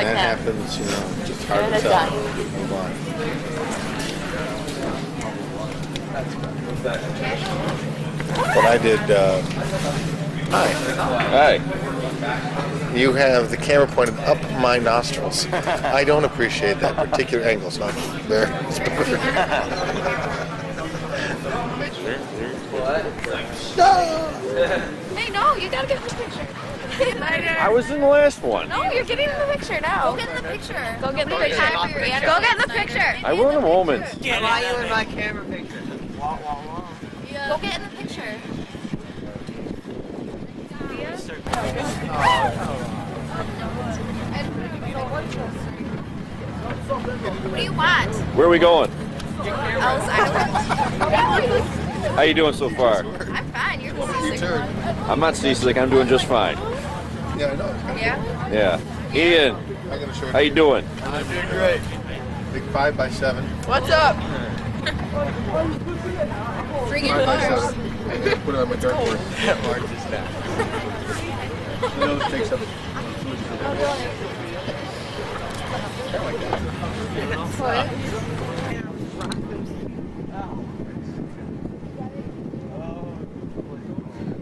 that happens, you know, it's just hard to tell. Move on. But I did, hi. Hi. You have the camera pointed up my nostrils. I don't appreciate that particular angle, so I'm very specific. Hey, no, you gotta get in the picture. I was in the last one. No, you're getting in the picture now. Go get in the picture. Go get in the picture. Go get in the picture. I will in a moment. Why are you in my camera picture? Go get in the picture. What do you want? Where are we going? Ellis Island. How you doing so far? I'm fine. You're the seasick one. I'm not seasick. I'm doing just fine. Yeah, I know. Yeah? Yeah. Ian, I got a short how you doing? I'm doing great. Big 5x7. What's up? Friggin' Marsh. I'm going to put it on my dartboard. March is down. Take some.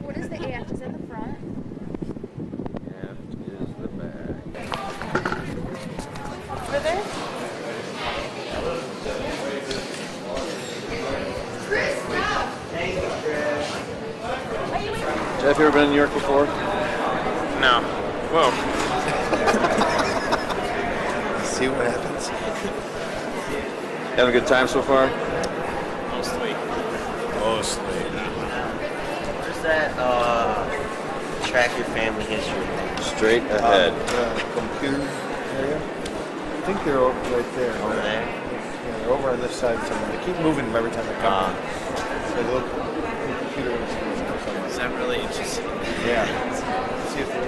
What is the AF? Is it the front? Is the bag. Over there? Chris, stop! Thank you, Chris. Have you ever been in New York before? No. Whoa. See what happens. Having a good time so far? Mostly. Where's that track your family history? Straight ahead. Computer area. I think they're over right there. Over there? Yeah, they're over on this side somewhere. They keep moving them every time I come. So they look computer instruments or something. Is that really interesting? Yeah. See if they're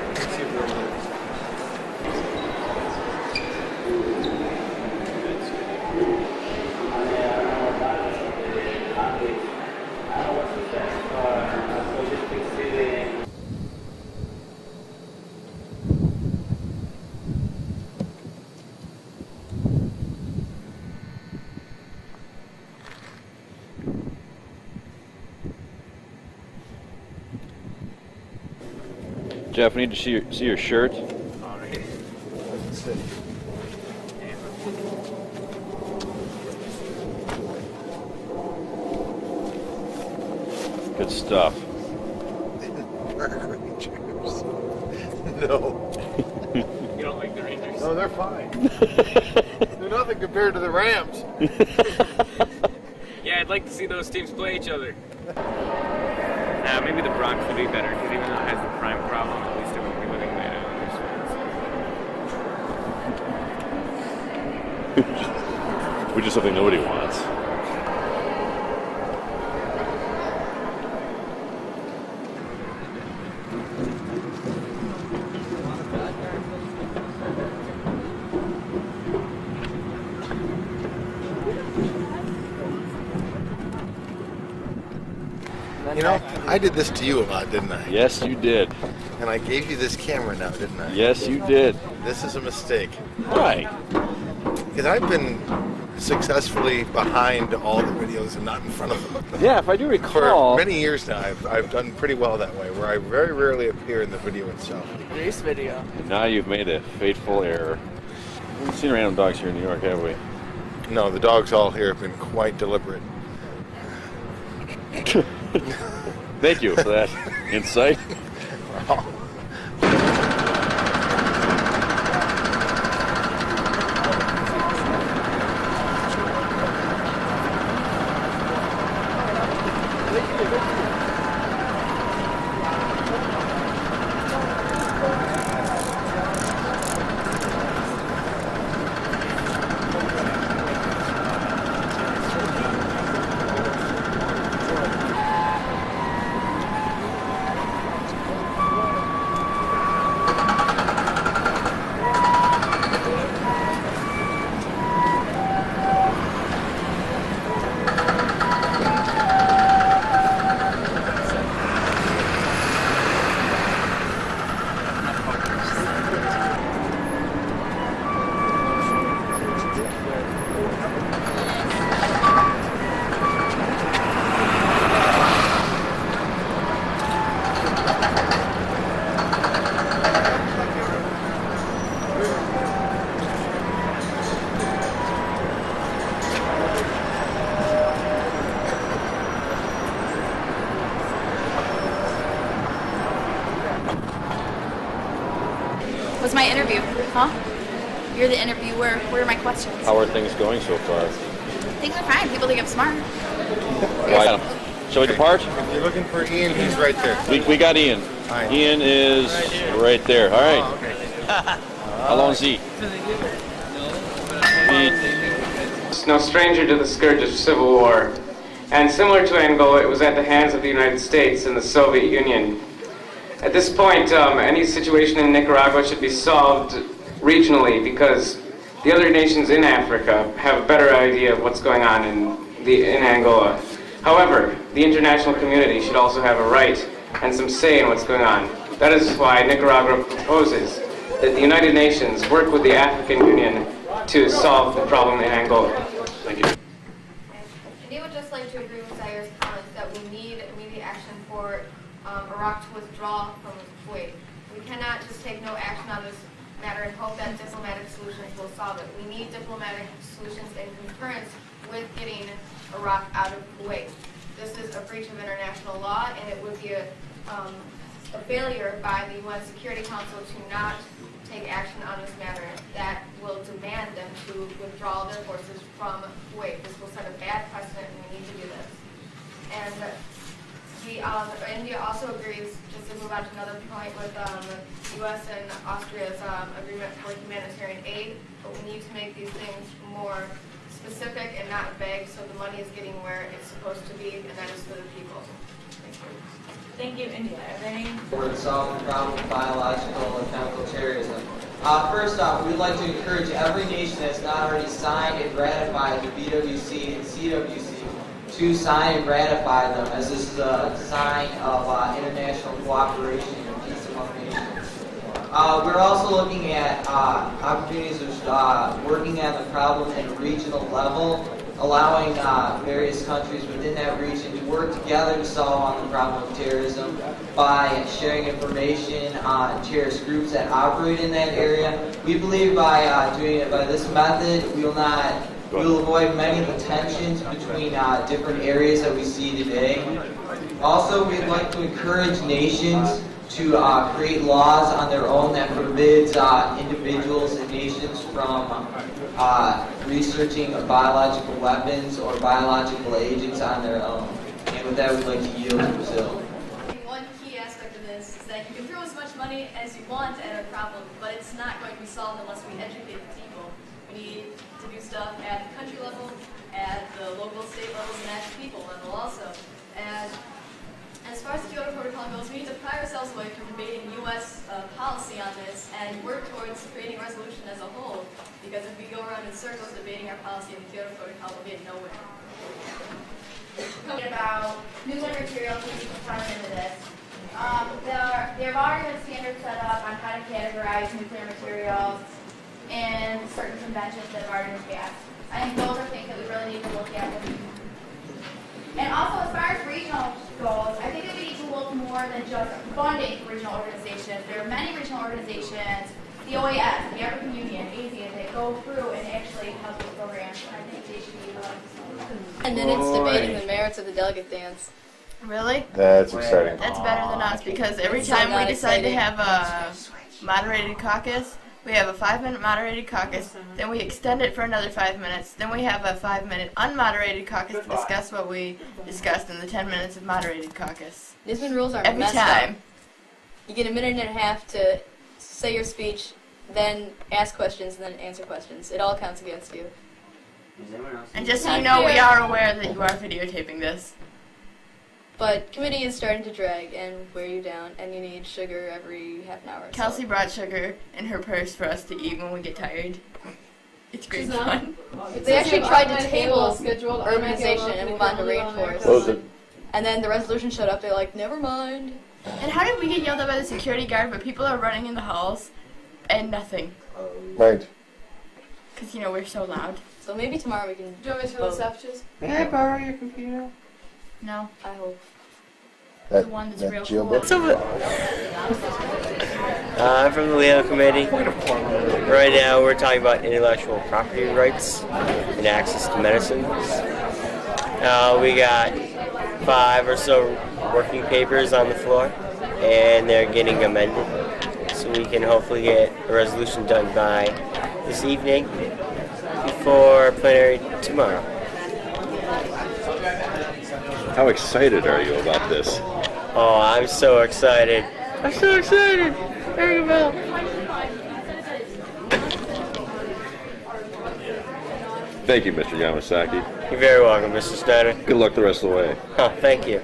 Jeff, I need to see your shirt. Good stuff. Rangers. No. You don't like the Rangers? No, they're fine. They're nothing compared to the Rams. Yeah, I'd like to see those teams play each other. Maybe the Bronx would be better, because even though it has the crime problem, at least it won't be living there. Which is something nobody wants. You know, I did this to you a lot, didn't I? Yes, you did. And I gave you this camera now, didn't I? Yes, you did. This is a mistake. Why? Because I've been successfully behind all the videos and not in front of them. Yeah, if I do recall. For many years now, I've done pretty well that way, where I very rarely appear in the video itself. Race video. Now you've made a fateful error. We haven't seen random dogs here in New York, have we? No, the dogs all here have been quite deliberate. Thank you for that insight. was my interview? Huh? You're the interviewer. What are my questions? How are things going so far? Things are fine. People think I'm smart. Well, shall we depart? If you're looking for Ian, he's right there. We got Ian. Hi. Ian is right there. All right. Oh, okay. Allons-y. It's no stranger to the scourge of civil war. And similar to Angola, it was at the hands of the United States and the Soviet Union. At this point, any situation in Nicaragua should be solved regionally because the other nations in Africa have a better idea of what's going on in Angola. However, the international community should also have a right and some say in what's going on. That is why Nicaragua proposes that the United Nations work with the African Union to solve the problem in Angola. Thank you. And they would just like to agree with Zaire's comments that we need immediate action for Iraq to withdraw from Kuwait. We cannot just take no action on this matter and hope that diplomatic solutions will solve it. We need diplomatic solutions in concurrence with getting Iraq out of Kuwait. This is a breach of international law, and it would be a failure by the UN Security Council to not take action on this matter. That will demand them to withdraw their forces from Kuwait. This will set a bad precedent, and we need to do this. And India also agrees, just to move on to another point, with U.S. and Austria's agreement for humanitarian aid, but we need to make these things more specific and not vague, so the money is getting where it's supposed to be, and that is for the people. Thank you. Thank you, India. Are there any? To solve the problem of biological and chemical terrorism. First off, we'd like to encourage every nation that's not already signed and ratified the BWC and CWC to sign and ratify them, as this is a sign of international cooperation and peace among nations. We're also looking at opportunities of working on the problem at a regional level, allowing various countries within that region to work together to solve on the problem of terrorism by sharing information on terrorist groups that operate in that area. We believe by doing it by this method, we'll avoid many of the tensions between different areas that we see today. Also, we'd like to encourage nations to create laws on their own that forbids individuals and nations from researching biological weapons or biological agents on their own. And with that, we'd like to yield to Brazil. One key aspect of this is that you can throw as much money as you want at a problem, but it's not going to be solved unless we educate the people. We need to do stuff at the country level, at the local, state levels, and at the people level also. And as far as the Kyoto Protocol goes, we need to pry ourselves away from debating U.S. policy on this and work towards creating a resolution as a whole, because if we go around in circles debating our policy in the Kyoto Protocol, we'll get nowhere. About nuclear materials to be component into this. There have already been standards set up on how to categorize nuclear materials and certain conventions that have already been passed. I think those are things that we really need to look at. And also, as far as regional goals, I think that we need to look more than just funding regional organizations. There are many regional organizations, the OAS, the African Union, ASEAN, that go through and actually help with programs. And I think they should be And then it's debating the merits of the delegate dance. Really? That's exciting. That's better than us, because every It's time not we decide to exciting. have a moderated caucus, we have a 5-minute moderated caucus, then we extend it for another 5 minutes, then we have a 5-minute unmoderated caucus to discuss what we discussed in the 10 minutes of moderated caucus. NHSMUN rules are Every messed time. up. You get a minute and a half to say your speech, then ask questions, and then answer questions. It all counts against you. And just so you know, we are aware that you are videotaping this. But committee is starting to drag and wear you down, and you need sugar every half an hour. or so. Kelsey brought sugar in her purse for us to eat when we get tired. It's great fun. They actually tried to table urbanization and move on to rainforest. What was it? And then the resolution showed up, they're like, never mind. And how did we get yelled at by the security guard, but people are running in the halls and nothing? Right. Because, you know, we're so loud. So maybe tomorrow we can. Do you want me to vote. messages? May I borrow your computer? No, I hope. the one that's real cool. I'm from the Leo Committee. Right now we're talking about intellectual property rights and access to medicines. We got 5 or so working papers on the floor, and they're getting amended. So so we can hopefully get a resolution done by this evening before plenary tomorrow. How excited are you about this? Oh, I'm so excited. I'm so excited. Ring a bell. Thank you, Mr. Yamasaki. You're very welcome, Mr. Snyder. Good luck the rest of the way. Thank you.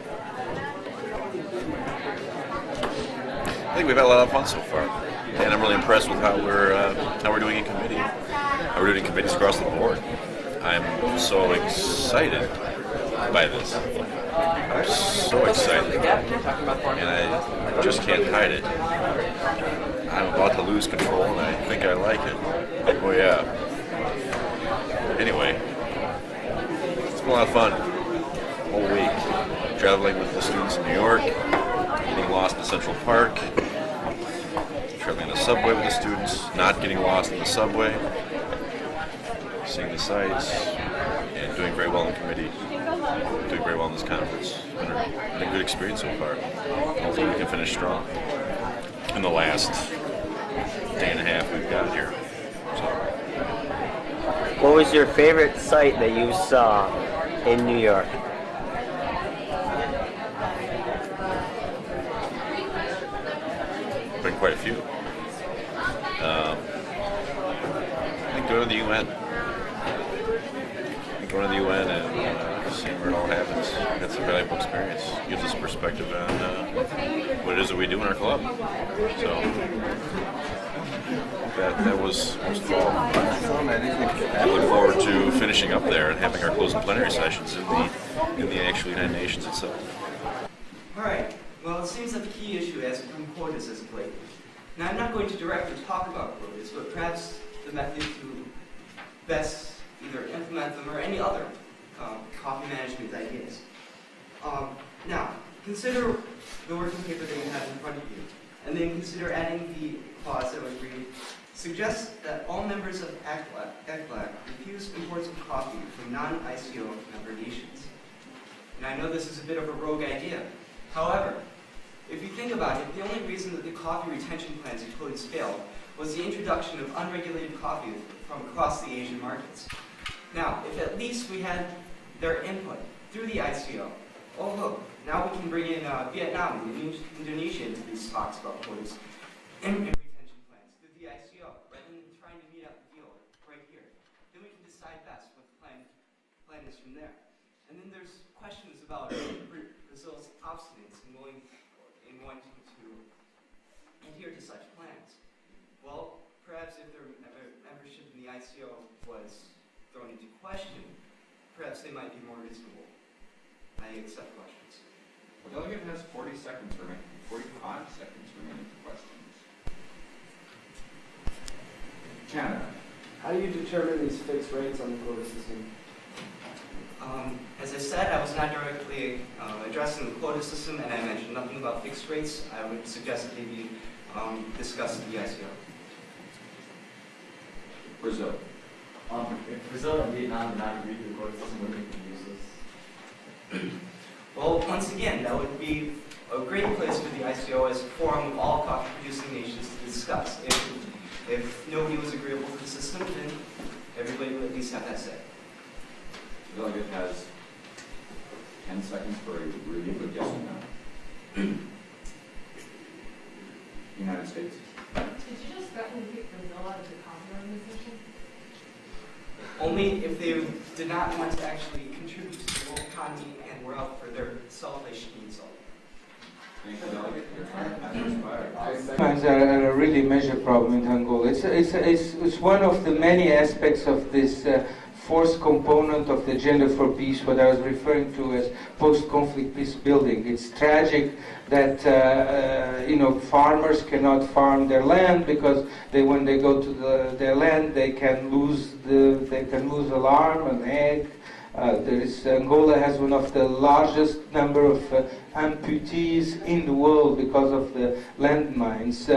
I think we've had a lot of fun so far, and I'm really impressed with how we're doing in committee. How we're doing in committees across the board. I'm so excited by this. I'm so excited, and I just can't hide it. I'm about to lose control, and I think I like it. Oh yeah. Anyway, it's been a lot of fun. Whole week, traveling with the students in New York, getting lost in Central Park, traveling on the subway with the students, not getting lost in the subway, seeing the sights, and doing very well in committee, doing very well in this conference. It's been a good experience so far. Hopefully we can finish strong in the last day and a half we've got here. What was your favorite sight that you saw in New York? Been quite a few. I think going to the UN. Going to the UN and seeing where it all happens. That's a valuable experience. Gives us a perspective on what it is that we do in our club. So that was most of all. I look forward to finishing up there and having our closing plenary sessions in the actual United Nations itself. All right. Well, it seems that the key issue has become quotas as of late. Now, I'm not going to directly talk about quotas, but perhaps the method to best either implement them or any other coffee management ideas. Now, consider the working paper that you have in front of you, and then consider adding the clause that would read, suggests that all members of ECLAC refuse imports of coffee from non-ICO member nations. And I know this is a bit of a rogue idea. However, if you think about it, the only reason that the coffee retention plans and quotas failed was the introduction of unregulated coffee from across the Asian markets. Now, if at least we had their input through the ICO, oh look, now we can bring in Vietnam and Indonesia into these talks about quotas and retention plans through the ICO, rather than trying to meet up the deal right here. Then we can decide best what the plan is from there. And then there's questions about Brazil's obstinance in wanting to adhere to such plans. Well, perhaps if their membership in the ICO was thrown into question, perhaps they might be more reasonable. I accept questions. The delegate has 40 seconds remaining. 45 seconds remaining for questions. Canada. How do you determine these fixed rates on the quota system? As I said, I was not directly addressing the quota system, and I mentioned nothing about fixed rates. I would suggest that they be discussed at the ICO. Brazil. If Brazil and Vietnam do not agree to the quota system, would they can use this? Well, once again, that would be a great place for the ICO as a forum of all coffee-producing nations to discuss. If nobody was agreeable to the system, then everybody would at least have that say. The delegate has 10 seconds for a really good yes or no. United States. Did you just threaten to kick Brazil out of the coffee organization? Only if they did not want to actually contribute to the world economy and were out for their self, they should be insulted. Funds are a really major problem in Angola. It's one of the many aspects of this fourth component of the agenda for peace, what I was referring to as post-conflict peace building. It's tragic that farmers cannot farm their land because when they go to their land they can lose alarm, an egg. Angola has one of the largest number of amputees in the world because of the landmines.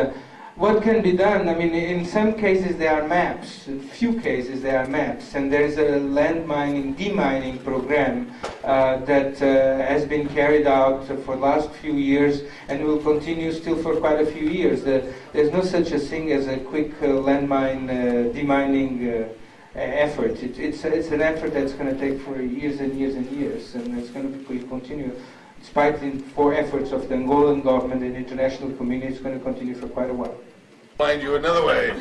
what can be done? I mean, in some cases there are maps. In few cases there are maps, and there is a land mining, demining program that has been carried out for the last few years and will continue still for quite a few years. There's no such a thing as a quick landmine demining effort. It's an effort that's going to take for years and years and years, and it's going to continue. Despite the poor efforts of the Angolan government and international community, it's going to continue for quite a while. Find you another way.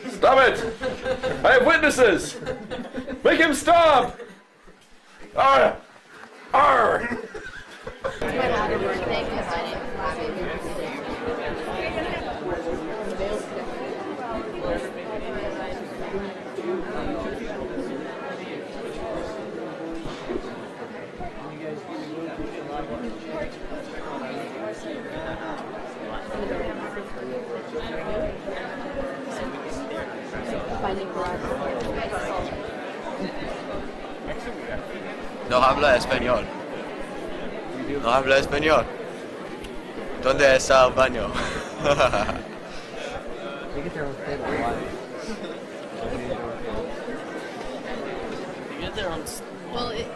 Stop it! I have witnesses! Make him stop! Arr! Arr! No habla español. No habla español. ¿Dónde está el baño? Well, it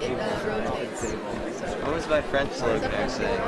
rotates. What was my French slogan actually?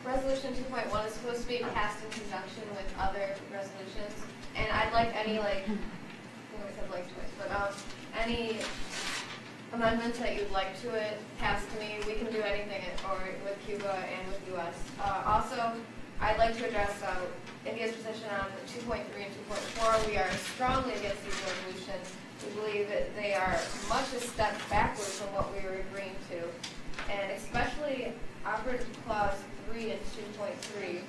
Resolution 2.1 is supposed to be passed in conjunction with other resolutions, and I'd like any, I think I said like twice, but any amendments that you'd like to it passed to me. We can do anything or with Cuba and with U.S. Also, I'd like to address India's position on 2.3 and 2.4. We are strongly against these resolutions. We believe that they are much a step backwards from what we were agreeing to, and especially operative clause 3 and 2.3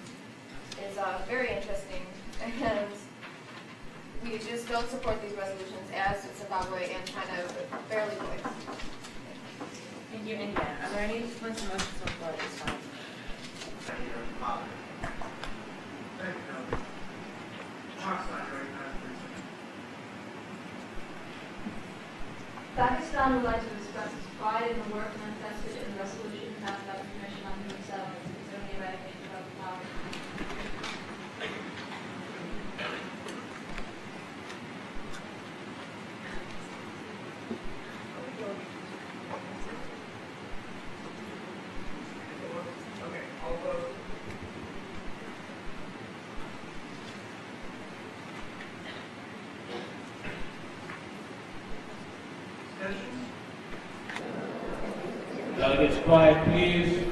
is very interesting, and we just don't support these resolutions as Zimbabwe and China barely voice. Thank you, India. Are there any points of motion to floor this time? Pakistan would like to express its pride in the work manifested in the resolution passed by the Commission on Human Settlements concerning the eradication of poverty. Delegates, quiet, please.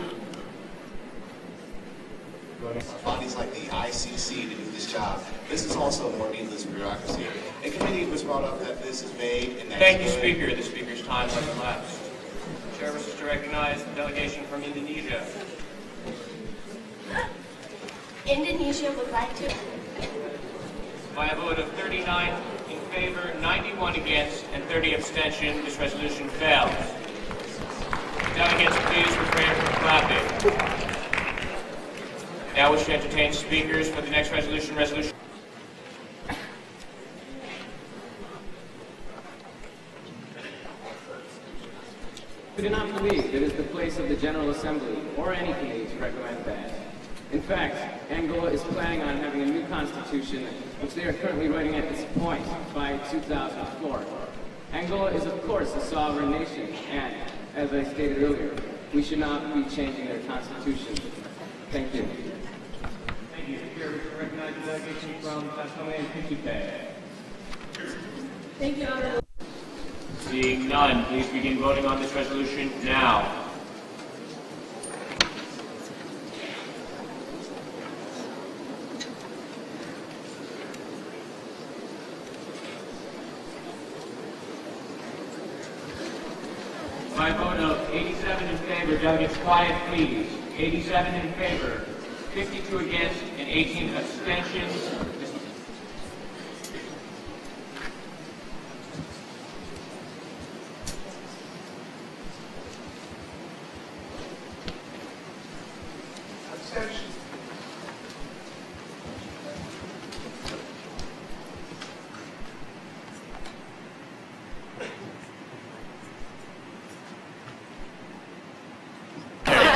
Bodies like the ICC to do this job. This is also more needless bureaucracy. In committee, it was brought up that this is made and Thank you, Speaker. The Speaker's time has elapsed. The Chair wishes to recognize the delegation from Indonesia. Indonesia would like to. By a vote of 39 in favor, 91 against, and 30 abstention, this resolution fails. Delegates, please refrain from clapping. Now wish to entertain speakers for the next resolution. We do not believe it is the place of the General Assembly or any committee to recommend that. In fact, Angola is planning on having a new constitution, which they are currently writing at this point, by 2004. Angola is, of course, a sovereign nation, and, as I stated earlier, we should not be changing their constitution. Thank you. Thank you. Here we recognize the delegation from Tasmania and Principe. Thank you, Honorable. Seeing none, please begin voting on this resolution now. By a vote of 87 in favor, delegates quiet please. 87 in favor, 52 against, and 18 abstentions.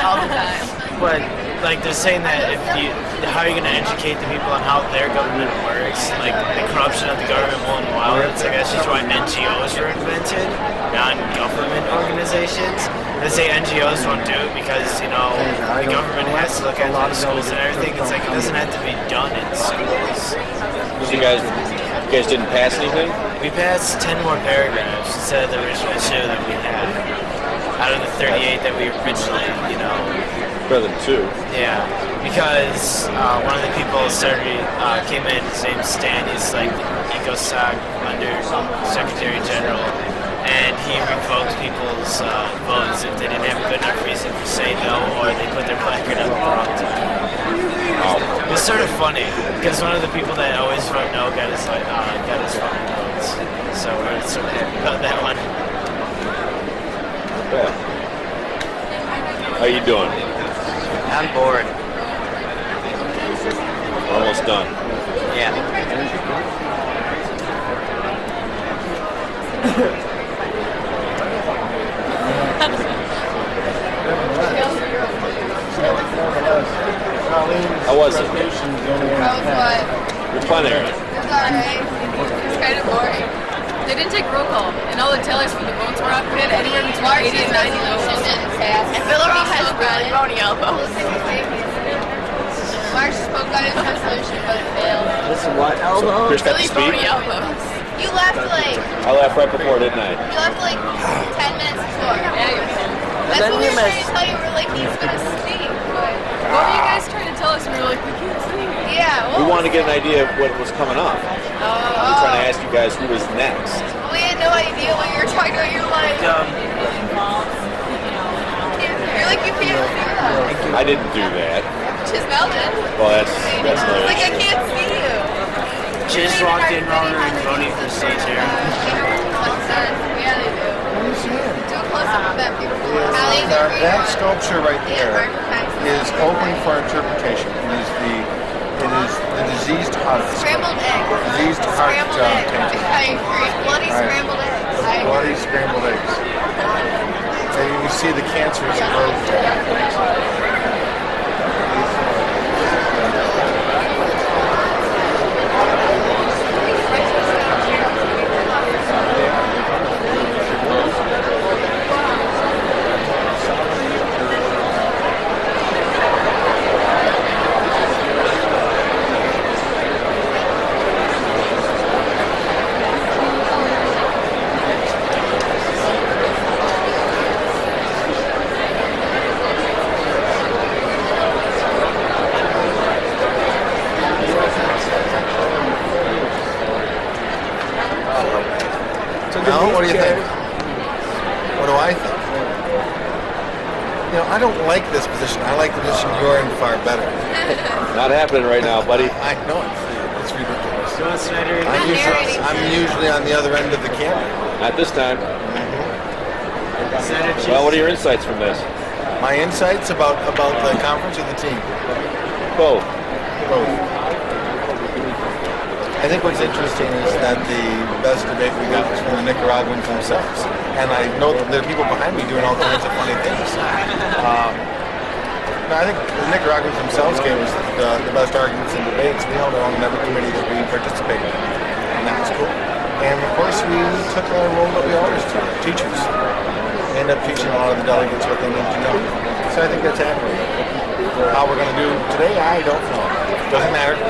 All the time. But like they're saying that how are you going to educate the people on how their government works? Like the corruption of the government won't allow it. It's like that's just why NGOs were invented, non-government organizations. They say NGOs won't do it because the government has to look at the schools and everything. It's like it doesn't have to be done in schools. So you guys didn't pass anything? We passed 10 more paragraphs instead of the original 2 that we had. Out of the 38 that we originally, Better than 2. Yeah, because one of the people came in, his name's Stan, he's like the ECOSOC under Secretary General, and he revoked people's votes if they didn't have a good enough reason to say no, or they put their placard up at the wrong time. It was sort of funny, because one of the people that always vote no got his fucking votes, so we're sort of happy about that one. Yeah. How you doing? I'm bored. We're almost done. Yeah. How was it? Your plenary. It's alright. It's kind of boring. They didn't take roll call, and all the tellers for the votes were up. We had anywhere between 80 and 90 votes. And Villerot has really bony elbows. Marsh spoke on his resolution, but it failed. Listen, what? Chris got to speak? You left I left right before, didn't I? 10 minutes before. Yeah, you did. That's what we were trying to tell you. We were like, he's going to speak. But what were you guys trying to tell us? We were like, we can't speak. Yeah, We wanted to get an idea of what was coming up. We were trying to ask you guys who was next. We had no idea what you were talking about. You're like, you can't see us. I didn't do that. Chismel did. Well, that's no Like, I issue. can't see you. She just walked in wrong and voting for stage chair. Yeah, they do. Do a close-up of that beautiful That sculpture right there is open for interpretation. It is the diseased heart. Scrambled eggs. Diseased heart painting. I agree. Bloody scrambled eggs. Bloody scrambled eggs. And you see the cancerous growth. What do you think? What do I think? I don't like this position. I like the position you're in far better. Not happening right now, buddy. I know it's ridiculous. I'm usually on the other end of the camera. Not this time. Well, what are your insights from this? My insights about the conference or the team? Both. I think what's interesting is that the best debate we got was from the Nicaraguans themselves. And I know that there are people behind me doing all kinds of funny things. I think the Nicaraguans themselves gave us the best arguments and debates. We held our own every committee that we participated in. And that was cool. And of course we took our role that we always do, teachers. We end up teaching a lot of the delegates what they need to know. So I think that's accurate. How we're going to do today, I don't know. Doesn't matter.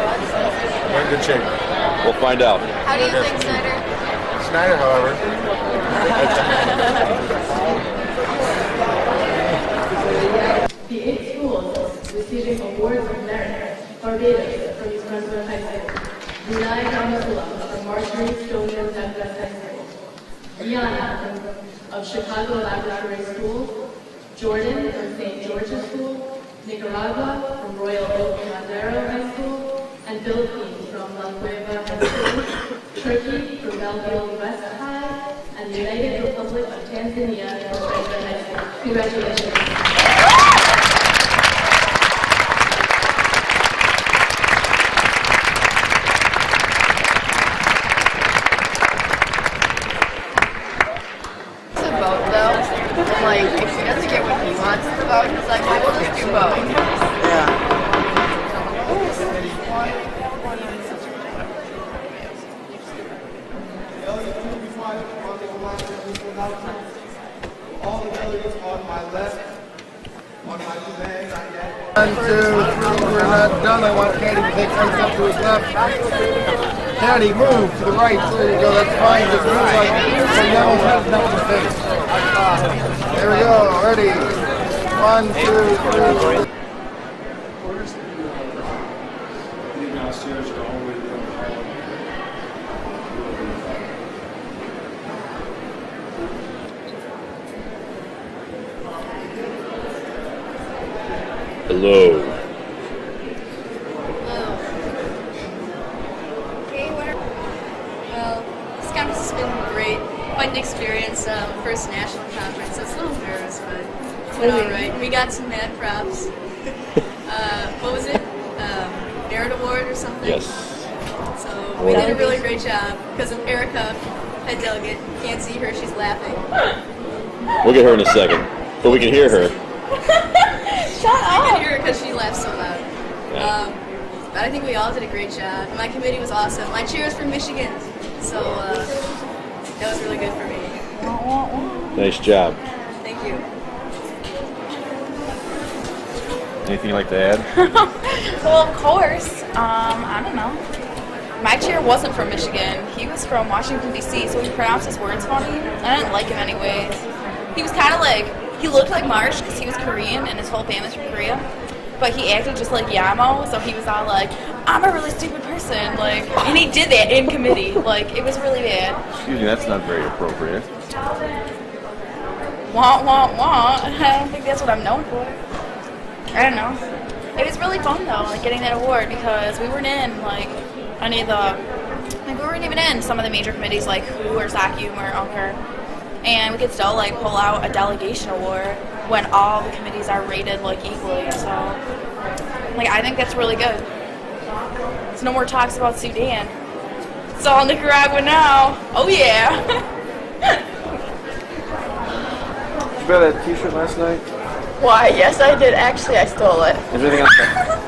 We're in good shape. We'll find out. How do you think, Snyder? Snyder, however. The 8 schools receiving awards of merit Barbados from East Brunswick High School, Vinay Ramasula from Marsh, Kangas High School, Rihanna from of Chicago Laboratory School, Jordan from St. George's School, Nicaragua from Royal Oak Madero High School, and Philippines from La Nueva High School, Turkey from Belleville West High, and the United Republic of Tanzania from Franklin High School. Congratulations. Like, if he doesn't get what he wants to vote, he's like, well, we'll just do both. Yeah. All the delegates on my left, on my command, not yet. 1, 2, 3, we're not done. I want Caddy to take one step to his left. Caddy, move to the right. There you go, that's fine. Just move like so yellow has nothing to face. There we go, ready. 1, 2, 3. Hello. Okay, well, this conference has been great. Quite an experience. First national conference. I was a little nervous, but it went all right. We got some mad props. What was it? Merit Award or something? Yes. So we did a really great job because of Erica, head delegate. Can't see her, she's laughing. We'll get her in a second, but we can hear her. Shut up! You can hear her because she laughs so loud. But I think we all did a great job. My committee was awesome. My chair is from Michigan, so that was really good for me. Nice job. Thank you. Anything you'd like to add? Well, of course. I don't know. My chair wasn't from Michigan. He was from Washington, D.C., so he pronounced his words funny. I didn't like him anyways. He was kind of like, he looked like Marsh because he was Korean and his whole family's from Korea. But he acted just like Yamo, so he was all like, I'm a really stupid person. Like, and he did that in committee. Like, it was really bad. Excuse me, that's not very appropriate. Wah, wah, wah. I don't think that's what I'm known for. I don't know. It was really fun though, like getting that award because we weren't in like any of the, like we weren't even in some of the major committees like WHO or SACUM or UNCR, and we could still like pull out a delegation award when all the committees are rated like equally. So, like I think that's really good. There's no more talks about Sudan. It's all Nicaragua now. Oh yeah. Did you buy that T-shirt last night? Why, yes I did. Actually, I stole it. Is there anything else?